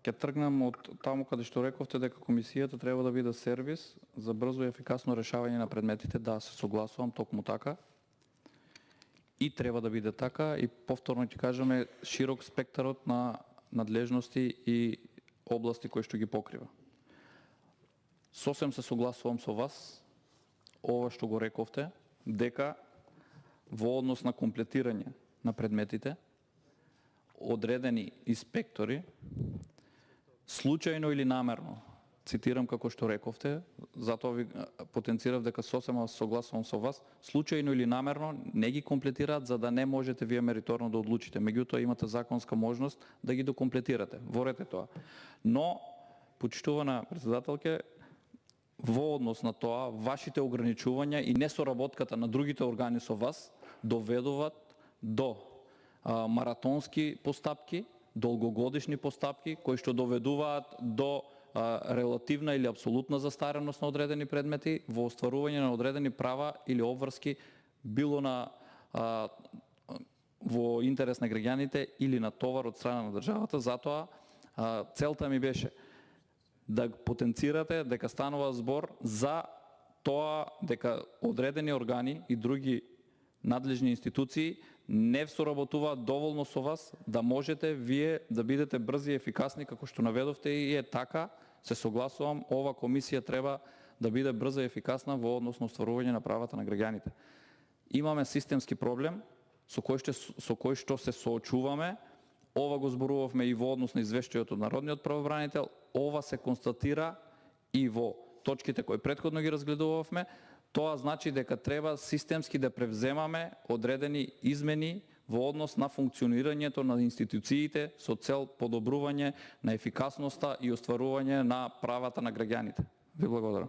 Ќе тргнам од таму каде што рековте дека комисијата треба да биде сервис за брзо и ефикасно решавање на предметите. Да, се согласувам, токму така. И треба да биде така, и повторно ќе кажеме широк спектарот на надлежности и области кои што ги покрива. Сосем се согласувам со вас, ова што го рековте, дека во однос на комплетирање на предметите, одредени инспектори, случајно или намерно, цитирам како што рековте, затоа ви потенцирав дека сосема согласувам со вас, случајно или намерно не ги комплетираат за да не можете вие мериторно да одлучите. Меѓутоа имате законска можност да ги докомплетирате. Ворете тоа. Но, почитувана председателке, во однос на тоа, вашите ограничувања и несоработката на другите органи со вас доведуваат до маратонски постапки, долгогодишни постапки, кои што доведуваат до релативна или апсолутна застареност на одредени предмети во остварување на одредени права или обврски, било на во интерес на граѓаните или на товар од страна на државата. Затоа целта ми беше да потенцирате дека станува збор за тоа дека одредени органи и други надлежни институции не соработуваат доволно со вас да можете вие да бидете брзи и ефикасни како што наведовте, и е така, се согласувам, ова комисија треба да биде брза и ефикасна во однос на остварување на правата на граѓаните. Имаме системски проблем со кој што се соочуваме. Ова го зборувавме и во однос на извештајот од народниот правобранител. Ова се констатира и во точките кои претходно ги разгледувавме. Тоа значи дека треба системски да превземаме одредени измени во однос на функционирањето на институциите со цел подобрување на ефикасноста и остварување на правата на граѓаните. Ви благодарам.